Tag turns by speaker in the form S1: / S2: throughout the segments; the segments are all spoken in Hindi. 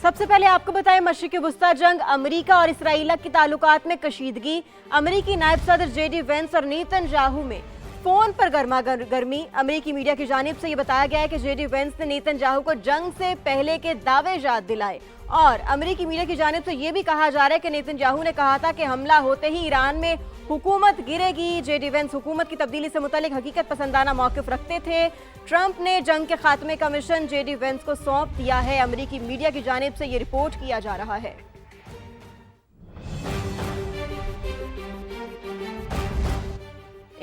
S1: सबसे पहले आपको बताएं, मशरिकी वुस्ता जंग, अमेरिका और इसराइल के ताल्लुकात में कशीदगी। अमेरिकी नायब सदर जेडी वेंस और नेतन्याहू में फोन पर गर्मा गर्मी। अमेरिकी मीडिया की जानिब से यह बताया गया है कि जेडी वेंस ने नेतन्याहू को जंग से पहले के दावे याद दिलाए और अमेरिकी मीडिया की जानिब से यह भी कहा जा रहा है कि नेतन्याहू ने कहा था कि हमला होते ही ईरान में हुकूमत गिरेगी। जेडी वेंस हुकूमत की तब्दीली से मुतालिक हकीकत पसंदाना मौक़िफ़ रखते थे। ट्रंप ने जंग के खात्मे का मिशन जेडी वेंस को सौंप दिया है। अमेरिकी मीडिया की जानिब से यह रिपोर्ट किया जा रहा है।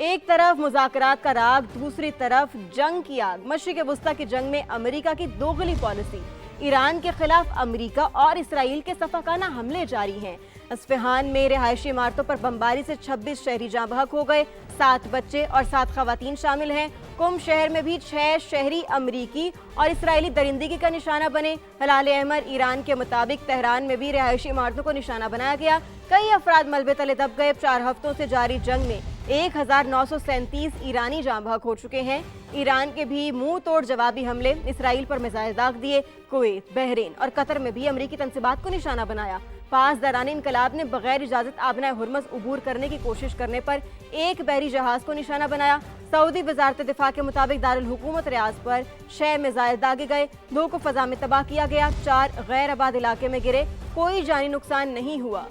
S1: एक तरफ मुज़ाकरात का राग, दूसरी तरफ जंग की आग। मशरिक़ वुस्ता की जंग में अमेरिका की दोगली पॉलिसी। ईरान के खिलाफ अमेरिका और इसराइल के सफाकाना हमले जारी हैं। अस्फ़हान में रिहायशी इमारतों पर बमबारी से 26 शहरी जाँ बहक हो गए, 7 बच्चे और 7 खवातीन शामिल हैं। कुम शहर में भी 6 शहरी अमरीकी और इसराइली दरिंदगी का निशाना बने। हिलाल अहमर ईरान के मुताबिक तेहरान में भी रिहायशी इमारतों को निशाना बनाया गया। कई अफराद मलबे तले दब गए। 4 हफ्तों से जारी जंग में 1937 ईरानी जाँ बहक हो चुके हैं। ईरान के भी मुंह तोड़ जवाबी हमले, इसराइल पर मिसाइल दाग दिए। कुवैत, बहरीन और कतर में भी अमरीकी तंसीबात को निशाना बनाया। पास दौरान इनकलाब ने बगैर इजाजत आबना हुर्मस अबूर करने की कोशिश करने पर एक बहरी जहाज को निशाना बनाया। सऊदी वजारत दिफा के मुताबिक दारुल हुकूमत रियाज पर 6 मिसाइल दागे गए, 2 को फजा में तबाह किया गया, 4 गैर आबाद इलाके में गिरे, कोई जानी नुकसान नहीं हुआ।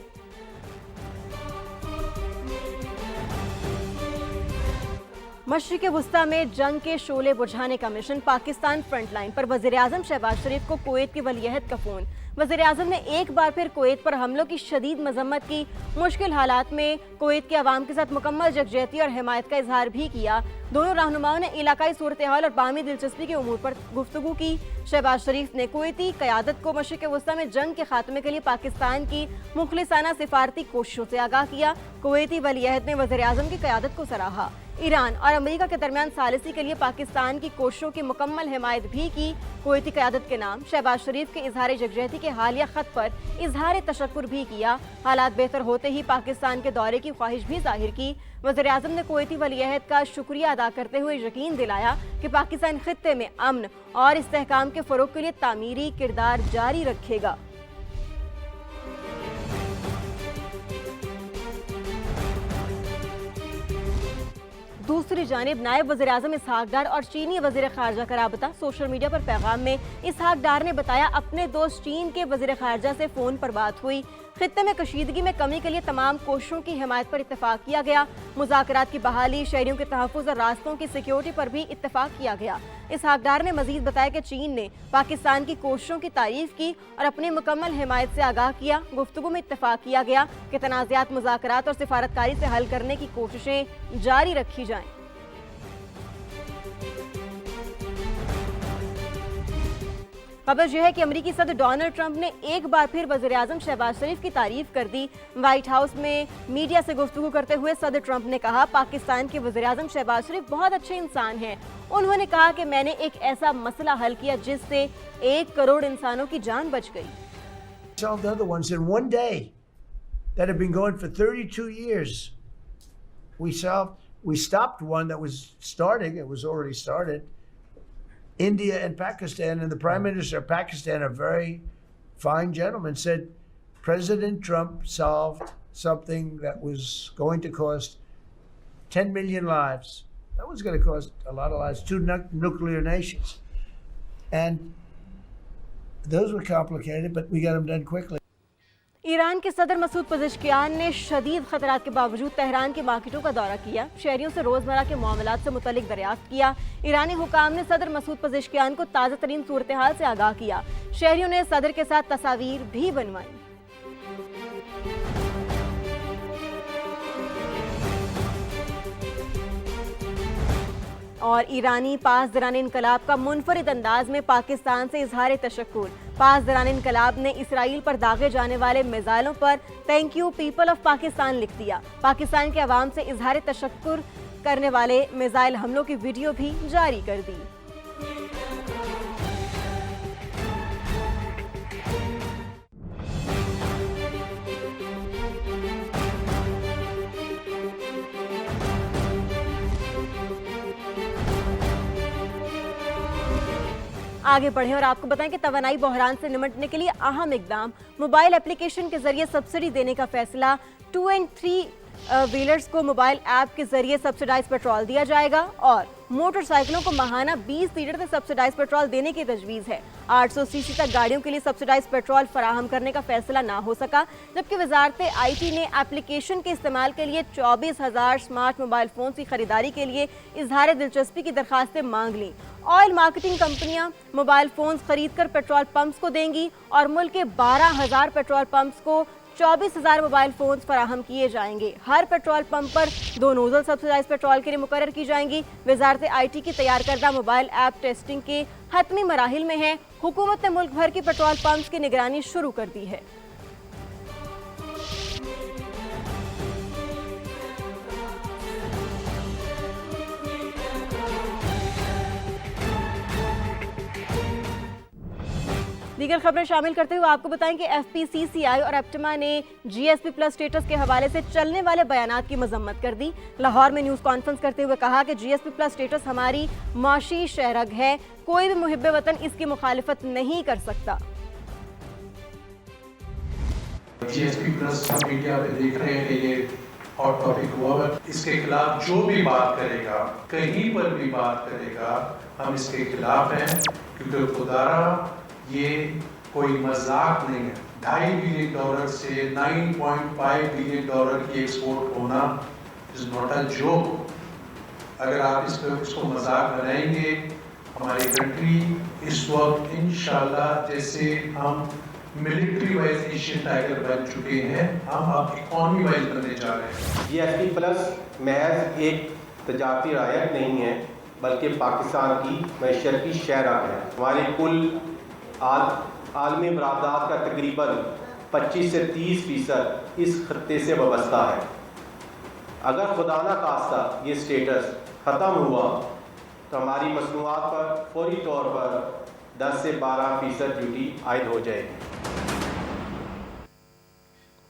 S1: मशरिक़ वुस्ता में जंग के शोले बुझाने का मिशन। पाकिस्तान फ्रंटलाइन पर। वज़ीर आज़म शहबाज शरीफ को कुवैत की वलीअहद का फोन। वज़ीर आज़म ने एक बार फिर कुवैत पर हमलों की शदीद मजम्मत की। मुश्किल हालात में कुवैत के अवाम के साथ मुकम्मल यकजहती और हिमायत का इजहार भी किया। दोनों रहनुमाओं ने इलाकाई सूरत हाल और बाहमी दिलचस्पी के उमूर पर गुफ्तगू की। शहबाज शरीफ ने कुवैती क़यादत को मशरिक़ वुस्ता में जंग के खात्मे के लिए पाकिस्तान की मुखलिसाना सिफारती कोशिशों से आगाह किया। कुवैती वलीअहद ने वज़ीर आज़म की क़यादत को सराहा। ईरान और अमेरिका के दरमियान सालिसी के लिए पाकिस्तान की कोशिशों की मुकम्मल हिमायत भी की। कुवैती क़यादत के नाम शहबाज शरीफ के इजहार यकजहती के हालिया खत पर इजहार तशक्कुर भी किया। हालात बेहतर होते ही पाकिस्तान के दौरे की ख्वाहिश भी जाहिर की। वज़ीर आज़म ने कुवैती वलीअहद का शुक्रिया अदा करते हुए यकीन दिलाया कि पाकिस्तान खित्ते में अमन और इस्तेहकाम के फ़रोग़ के लिए तामीरी किरदार जारी रखेगा। दूसरी जानिब नायब वज़ीर आज़म इसहाक डार और चीनी वज़ीर ख़ारजा का राबता। सोशल मीडिया पर पैगाम में इसहाक डार ने बताया, अपने दोस्त चीन के वज़ीर ख़ारजा से फ़ोन पर बात हुई। खित्ते में कशीदगी में कमी के लिए तमाम कोशिशों की हिमायत पर इत्तेफाक किया गया। मुज़ाकरात की बहाली, शहरियों के तहफ़्फ़ुज़ और रास्तों की सिक्योरिटी पर भी इत्तेफाक किया गया। इसहाक डार ने मज़ीद बताया कि चीन ने पाकिस्तान की कोशिशों की तारीफ़ की और अपनी मुकम्मल हिमायत से आगाह किया। गुफ्तगू में इत्तेफाक किया गया कि तनाज़ात, मुज़ाकरात और सिफारतकारी से हल करने की कोशिशें जारी रखी जाएँ। खबर यह है कि अमेरिकी सदर डोनाल्ड ट्रंप ने एक बार फिर वज़ीर आज़म शहबाज शरीफ की तारीफ कर दी। व्हाइट हाउस में मीडिया से गुफ्तगू करते हुए सदर ट्रंप ने कहा, पाकिस्तान के वज़ीर आज़म शहबाज शरीफ बहुत अच्छे इंसान हैं। उन्होंने कहा कि मैंने एक ऐसा मसला हल किया जिससे 1 करोड़ इंसानों की जान बच गई।
S2: Solved other ones in one day that have been going for 32 years. We stopped one that was starting. It was already started. India and Pakistan, and the Prime Minister of Pakistan, a very fine gentleman, said President Trump solved something that was going to cost 10 million lives. That was going to cost a lot of lives, 2 nuclear nations. And those were complicated, but we got them done quickly.
S1: Iran के सदर मसूद पज़ेश्कियान ने शदीद खतरात के बावजूद तेहरान की मार्केटों का दौरा किया। शहरियों से रोज़मर्रा के मामलात से मुतल्लिक दरियाफ्त किया। ईरानी हुकाम ने सदर मसूद पज़ेश्कियान को ताज़ा तरीन सूरत हाल से आगाह किया। शहरियों ने सदर के साथ तस्वीर भी बनवाई। और ईरानी पास दौरान इनकलाब का मुनफरिद अंदाज में पाकिस्तान से इजहार तशक्कुर। पास दौरान इनकलाब ने इसराइल पर दागे जाने वाले मिसाइलों पर thank you people of Pakistan लिख दिया। पाकिस्तान के अवाम से इजहार तशक्कुर करने वाले मिसाइल हमलों की वीडियो भी जारी कर दी। आगे बढ़ें और आपको बताएं कि तवानाई बहरान से निपटने के लिए अहम इकदाम। मोबाइल एप्लीकेशन के जरिए सब्सिडी देने का फैसला। 2 और 3 व्हीलर्स को मोबाइल ऐप के जरिए सब्सिडाइज पेट्रोल दिया जाएगा और मोटरसाइकिलों को माहाना 20 लीटर तक सब्सिडाइज पेट्रोल देने की तजवीज़ है। 800 सीसी तक गाड़ियों के लिए सब्सिडाइज पेट्रोल फराहम करने का फैसला ना हो सका, जबकि वजारत IT ने एप्लीकेशन के इस्तेमाल के लिए 24,000 स्मार्ट मोबाइल फोन की खरीदारी के लिए इजहार दिलचस्पी की दरखास्तें मांग ली। ऑयल मार्केटिंग कंपनियां मोबाइल फोन खरीद कर पेट्रोल पंप्स को देंगी और मुल्क के 12,000 पेट्रोल पंप्स को 24,000 मोबाइल फोन फराहम किए जाएंगे। हर पेट्रोल पंप पर 2 नोजल सब्सिडाइज पेट्रोल के लिए मुकर्रर की जाएंगी। वजारत IT की तैयार करदा मोबाइल ऐप टेस्टिंग के हतमी मराहिल में है। हुकूमत ने मुल्क भर की पेट्रोल पंप्स की निगरानी शुरू कर दी है। दीगर खबरें शामिल करते हुए आपको बताएं कि FPCCI और एप्टमा ने GSP प्लस स्टेटस के हवाले से चलने वाले बयानात की मजम्मत कर दी। लाहौर में न्यूज़ कॉन्फ्रेंस करते हुए कहा कि GSP प्लस स्टेटस हमारी माशी शहरग है, कोई भी मुहिब्बे वतन इसकी मुखालिफत नहीं कर सकता।
S3: GSP प्लस हम मीडिया पे देख रहे हैं कि ये हॉट टॉपिक हुआ है। इसके खिलाफ जो भी बात करेगा, कहीं पर भी बात करेगा, हम इसके खिलाफ हैं, क्योंकि खुदारा ये कोई मजाक नहीं है। $2.5 बिलियन से $9.5 बिलियन की एक्सपोर्ट होना इज नॉट अ जोक। अगर आप इसको मजाक बनाएंगे, हमारी कंट्री इस वक्त इंशाल्लाह जैसे हम मिलिट्री वाइज एशियन टाइगर बन चुके हैं, हम अब इकॉनमी वाइज बनने जा रहे हैं।
S4: GSP प्लस महज एक तजारती रायत नहीं है, बल्कि पाकिस्तान की मैशत की शहरग है। हमारी कुल आलमी बरामदात का तकरीबन 25 से 30% इस खत्ते से वाबस्ता है। अगर खुदा न खास्ता ये स्टेटस ख़त्म हुआ तो हमारी मसनूआत पर फौरी तौर पर 10 से 12% ड्यूटी आयद हो जाएगी।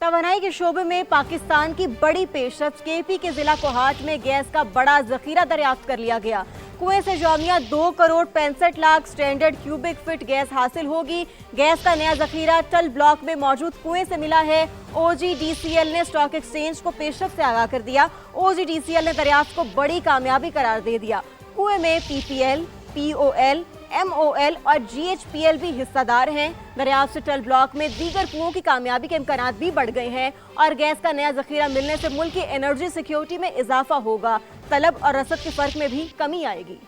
S1: तवानाई के शोबे में पाकिस्तान की बड़ी पेशरफ। KP के जिला कोहाट में गैस का बड़ा जखीरा दरियाफ्त कर लिया गया। कुएं से Jamia 2 crore 65 lakh standard cubic feet gas हासिल होगी। गैस का नया जखीरा टल ब्लॉक में मौजूद कुएं से मिला है। OGDCL ने स्टॉक एक्सचेंज को पेशरफ से आगाह कर दिया। OGDCL ने दरियाफ्त को बड़ी कामयाबी करार दे दिया। कुएं में PPL, POL, MOL और GHPL भी हिस्सादार हैं। दरियाफ्त से टल ब्लॉक में दीगर कुओं की कामयाबी के इम्कानात भी बढ़ गए हैं और गैस का नया जखीरा मिलने से मुल्क की एनर्जी सिक्योरिटी में इजाफा होगा। तलब और रसद के फर्क में भी कमी आएगी।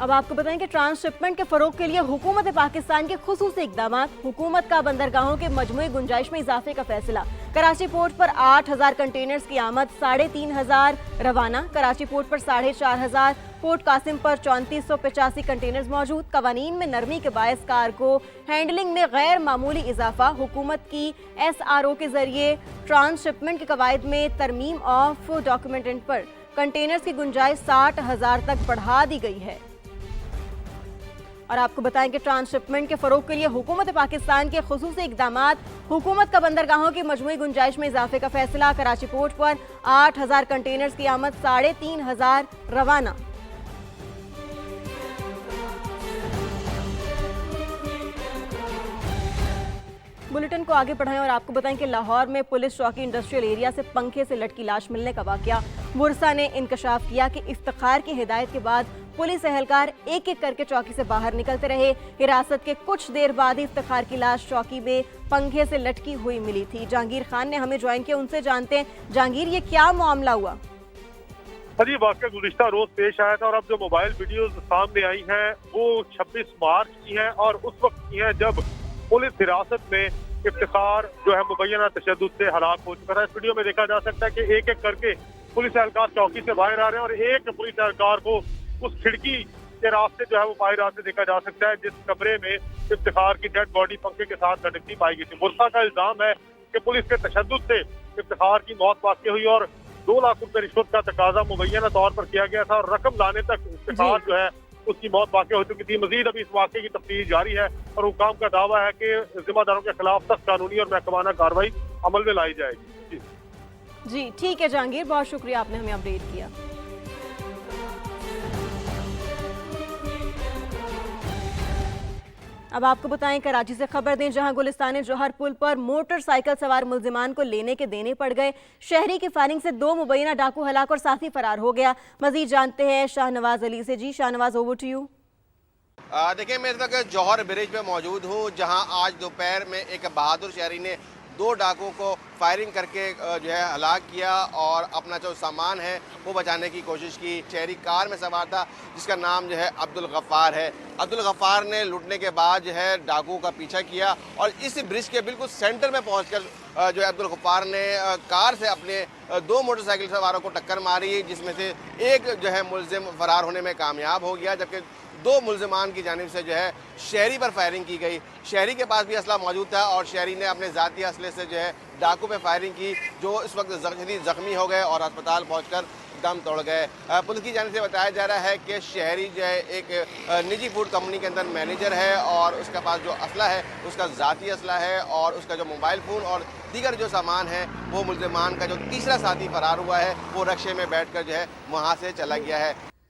S1: अब आपको बताएं कि ट्रांसशिपमेंट के फरोग के लिए हुकूमत पाकिस्तान के खुसूसी इकदाम। हुकूमत का बंदरगाहों के मजमूई गुंजाइश में इजाफे का फैसला। कराची पोर्ट पर 8,000 कंटेनर्स की आमद, 3,500 रवाना। कराची पोर्ट पर 4,500, पोर्ट कासिम पर 3,485 कंटेनर्स मौजूद। कवानीन में नरमी के बायस कार्गो हैंडलिंग में गैर मामूली इजाफा। हुकूमत की SRO के जरिए ट्रांसशिपमेंट के कवायद में तरमीम ऑफ डॉक्यूमेंटेंट पर कंटेनर्स की गुंजाइश 60,000 तक बढ़ा दी गई है। और आपको बताएं कि ट्रांसशिपमेंट के फरोग के लिए हुकूमत पाकिस्तान के खुसूसी इकदामात। हुकूमत का बंदरगाहों की मजमूई गुंजाइश में इजाफे का फैसला। कराची पोर्ट पर 8,000 कंटेनर्स की आमद, 3,500 रवाना। बुलेटिन को आगे बढ़ाएं और आपको बताएं कि लाहौर में पुलिस चौकी इंडस्ट्रियल एरिया से पंखे से लटकी लाश मिलने का वाकया। बुरसा ने इंकशाफ किया कि इफ्तिखार की हिदायत के बाद पुलिस एहलकार एक एक करके चौकी से बाहर निकलते रहे। हिरासत के कुछ देर बाद ही इफ्तिखार की लाश चौकी में पंखे से लटकी हुई मिली थी। जहांगीर खान ने हमें ज्वाइन किया, उनसे जानते हैं। जहांगीर, ये क्या मामला हुआ?
S5: ये वाकया गुज़िश्ता रोज पेश आया था और अब जो मोबाइल वीडियोस सामने आई हैं वो 26 मार्च की हैं और उस वक्त की हैं जब पुलिस हिरासत में इफ्तिखार जो है मुबैना तशद्दुद से हलाक हो चुका था। इस वीडियो में देखा जा सकता है कि एक एक करके पुलिस एहलकार चौकी से बाहर आ रहे हैं और एक पुलिस एहलकार को उस खिड़की के रास्ते जो है वो बाहर आते देखा जा सकता है जिस कमरे में इफ्तिखार की डेड बॉडी पंखे के साथ लटकती पाई गई थी। बुरसा का इल्जाम है कि पुलिस के तशद्दुद से इफ्तिखार की मौत वाक़ई हुई और 2 लाख रुपए रिश्वत का तकाजा मुबैना तौर पर किया गया था और रकम लाने तक इफ्तिखार जो है उसकी मौत वाक़ हो चुकी थी। मजीद अभी इस वाक़े की तफ्तीश जारी है और हुकाम का दावा है कि जिम्मेदारों के खिलाफ सख्त कानूनी और महकमाना कार्रवाई अमल में लाई जाएगी।
S1: जी ठीक है जहांगीर, बहुत शुक्रिया, आपने हमें अपडेट किया। अब आपको बताएं कराची से खबर दें, जहां गुलिस्तान जौहर पुल पर मोटरसाइकिल सवार मुल्जिमान को लेने के देने पड़ गए। शहरी की फायरिंग से 2 मुबैना डाकू हलाक और साथी फरार हो गया। मजीद जानते हैं शाहनवाज अली से। जी शाहनवाज, ओवर टू यू।
S6: देखिए, मैं इस वक्त जौहर ब्रिज पे मौजूद हूँ, जहाँ आज दोपहर में एक बहादुर शहरी ने 2 डाकुओं को फायरिंग करके जो है हलाक किया और अपना जो सामान है वो बचाने की कोशिश की। शहरी कार में सवार था जिसका नाम जो है अब्दुल गफ्फार है। अब्दुल गफ्फार ने लूटने के बाद जो है डाकुओं का पीछा किया और इस ब्रिज के बिल्कुल सेंटर में पहुंचकर जो है अब्दुल गफ्फार ने कार से अपने 2 मोटरसाइकिल सवारों को टक्कर मारी, जिसमें से एक जो है मुलजिम फरार होने में कामयाब हो गया, जबकि 2 मुल्जिमान की जानिब से जो है शहरी पर फायरिंग की गई। शहरी के पास भी असला मौजूद था और शहरी ने अपने ज़ाती असले से जो है डाकू पे फायरिंग की, जो इस वक्त जख्मी हो गए और अस्पताल पहुंचकर दम तोड़ गए। पुलिस की जानिब से बताया जा रहा है कि शहरी जो है एक निजी फूड कंपनी के अंदर मैनेजर है और उसके पास जो असला है उसका ज़ाती असला है और उसका जो मोबाइल फ़ोन और दीगर जो सामान है वो मुल्जिमान का जो तीसरा साथी फरार हुआ है वो रक्शे में बैठकर जो है वहाँ से चला गया है।